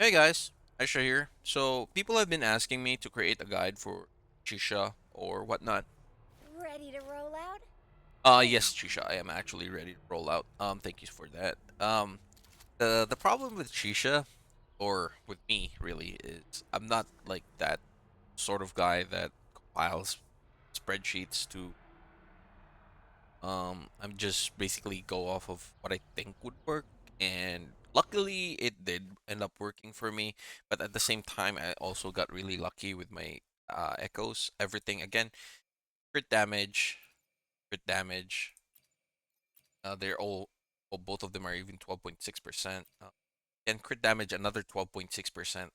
Hey guys, Aisha here. So people have been asking me to create a guide for Chixia or whatnot. Ready to roll out? Yes, Chixia, I am actually ready to roll out. Thank you for that. The problem with Chixia, or with me really, is I'm not like that sort of guy that compiles spreadsheets to. I'm just basically go off of what I think would work, and luckily it did end up working for me. But at the same time, I also got really lucky with my echoes. Everything again, crit damage, crit damage. They're all, well, both of them are even 12.6%. And crit damage another 12.6%.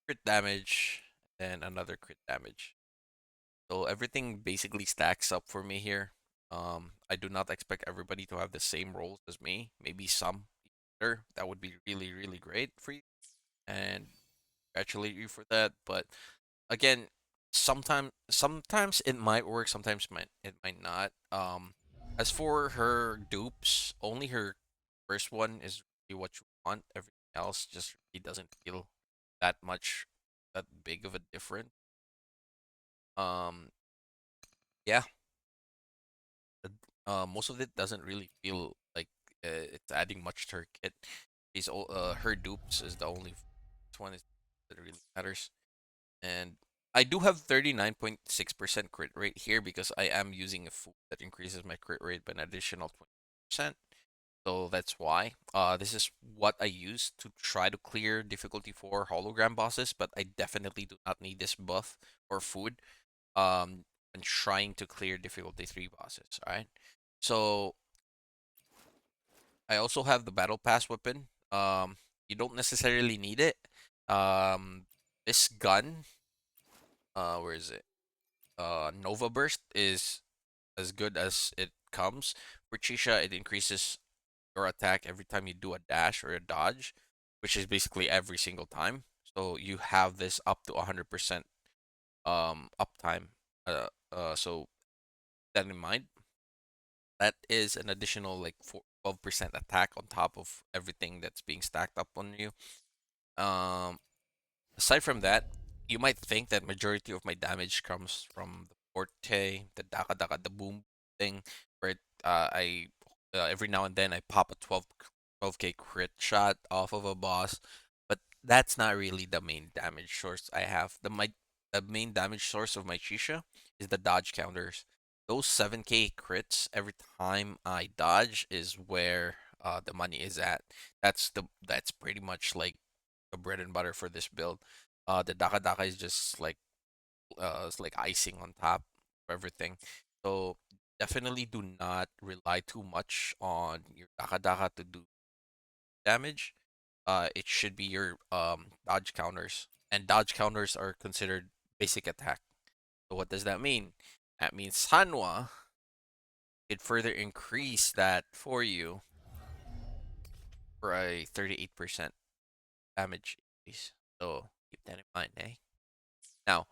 Crit damage, and another crit damage. So everything basically stacks up for me here. I do not expect everybody to have the same roles as me. Maybe some better. That would be really, really great for you, and congratulate you for that. But again, sometimes it might work, sometimes it might not. As for her dupes, only her first one is really what you want. Everything else just really doesn't feel that much that big of a difference. Um, yeah, most of it doesn't really feel like it's adding much to her kit. Her dupes is the only one that really matters. And I do have 39.6% crit rate here because I am using a food that increases my crit rate by an additional 20%. So that's why. This is what I use to try to clear difficulty 4 hologram bosses, but I definitely do not need this buff or food when trying to clear difficulty 3 bosses, alright? So I also have the battle pass weapon. You don't necessarily need it. Um, this gun, where is it? Nova Burst is as good as it comes. For Chisha, it increases your attack every time you do a dash or a dodge, which is basically every single time. So you have this up to 100% uptime. So that in mind, that is an additional like 12% attack on top of everything that's being stacked up on you. Um, Aside from that, you might think that majority of my damage comes from the forte, the daka daka, the boom thing, where I every now and then I pop a 12k crit shot off of a boss, but that's not really the main damage source I have. The main damage source of my Chisha is the dodge counters. Those 7k crits every time I dodge is where the money is at. That's pretty much like the bread and butter for this build. The Daka Daka is just like it's like icing on top of everything. So definitely do not rely too much on your Daka Daka to do damage. It should be your dodge counters, and dodge counters are considered basic attack. So what does that mean? That means Sanwa could further increase that for you for a 38% damage increase. So keep that in mind, eh? Now,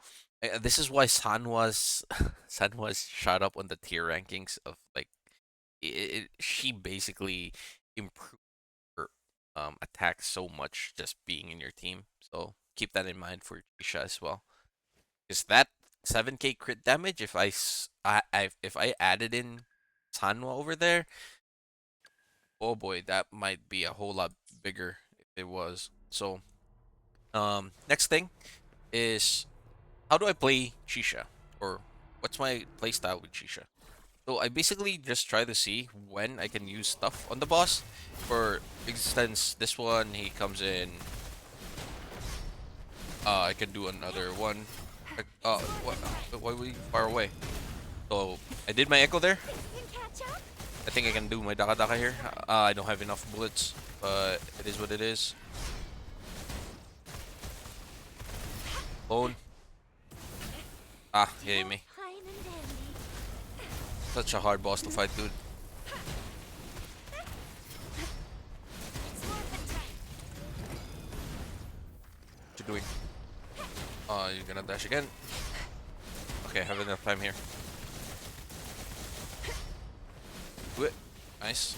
this is why Sanwa's shot up on the tier rankings of like she basically improved her attack so much just being in your team. So keep that in mind for Trisha as well. Because that 7k crit damage, if I added in Sanwa over there, oh boy, that might be a whole lot bigger if it was. So next thing is, how do I play Shisha? Or what's my playstyle with Shisha? So I basically just try to see when I can use stuff on the boss. For instance, this one, he comes in, I can do another one. What? Why are we far away? So I did my echo there. Can catch up? I think I can do my Daka Daka here. I don't have enough bullets, but it is what it is. Bone. Ah, yeah, Still me. fine and dandy. Such a hard boss to fight, dude. It's morphin' time. What you doing? You're gonna dash again. Okay, I have enough time here. Do it. Nice.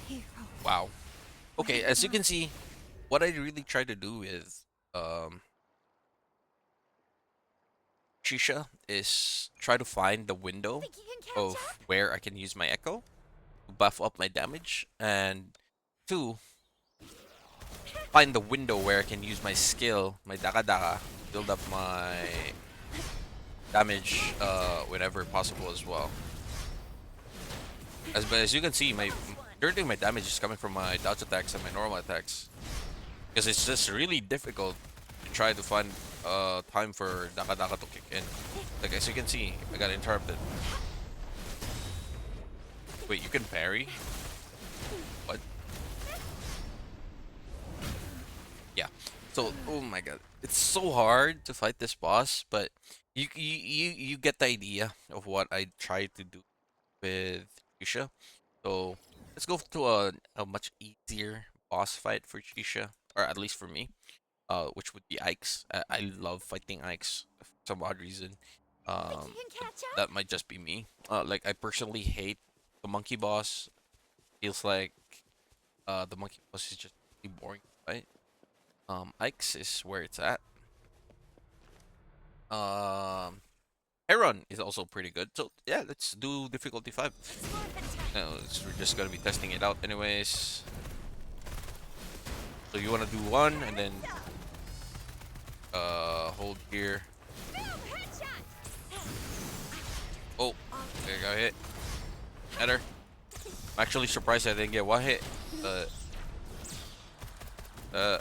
Hero. Wow. Okay, as you can see, what I really try to do is um Shisha is try to find the window Think you can catch of up? where I can use my echo to buff up my damage, and two, find the window where I can use my skill, my Daka Daka, to build up my damage whenever possible as well. As you can see, my majority of my damage is coming from my dodge attacks and my normal attacks. Because it's just really difficult to try to find time for Daka Daka to kick in. Like as you can see, I got interrupted. Wait, you can parry? What? Yeah. So, oh my god, it's so hard to fight this boss, but you get the idea of what I try to do with Chisha. So let's go to a much easier boss fight for Chisha, or at least for me. Which would be Ike's. I love fighting Ike's for some odd reason. Think you can But catch up? that might just be me. Like I personally hate the monkey boss. Feels like the monkey boss is just really boring to fight. Ike's is where it's at. Um, Heron is also pretty good. So yeah, let's do difficulty 5. It's worth a try. We're just gonna be testing it out anyways. So you wanna do one and then hold here. Boom! Headshot! Oh, there you go, hit. Better. I'm actually surprised I didn't get one hit. But uh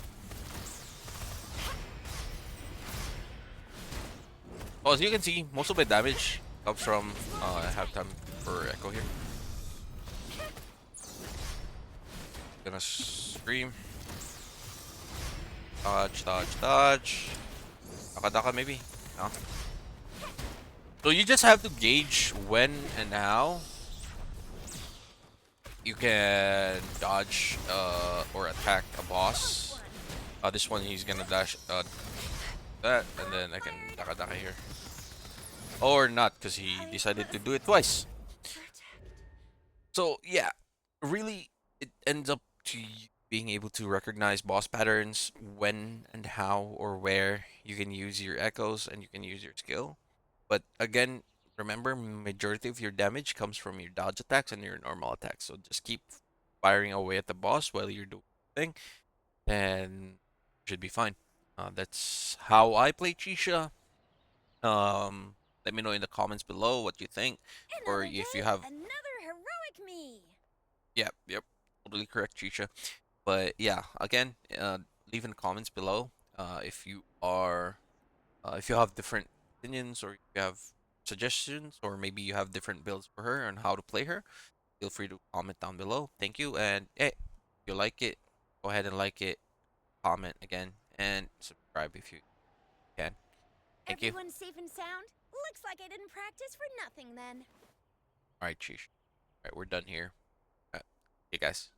well, as you can see, most of my damage comes from I have time for echo here. Gonna scream. Dodge, dodge, dodge. Daka daka maybe? No. So you just have to gauge when and how you can dodge or attack a boss. This one he's gonna dash that, and then I can daka daka here. Or not, because he decided to do it twice. So yeah, really, it ends up to you being able to recognize boss patterns, when and how or where you can use your echoes and you can use your skill. But again, remember, majority of your damage comes from your dodge attacks and your normal attacks. So just keep firing away at the boss while you're doing the thing, and you should be fine. That's how I play Chisha. Let me know in the comments below what you think, or Another if you day, have. another heroic me. Yep, yep, totally correct, Chisha. But yeah, again, leave in the comments below if you are if you have different opinions or if you have suggestions or maybe you have different builds for her and how to play her. Feel free to comment down below. Thank you, and hey, if you like it, go ahead and like it, comment again, and subscribe if you can. Thank you. Everyone's safe and sound? Looks like I didn't practice for nothing then. All right, Chish. All right, we're done here. Okay, guys.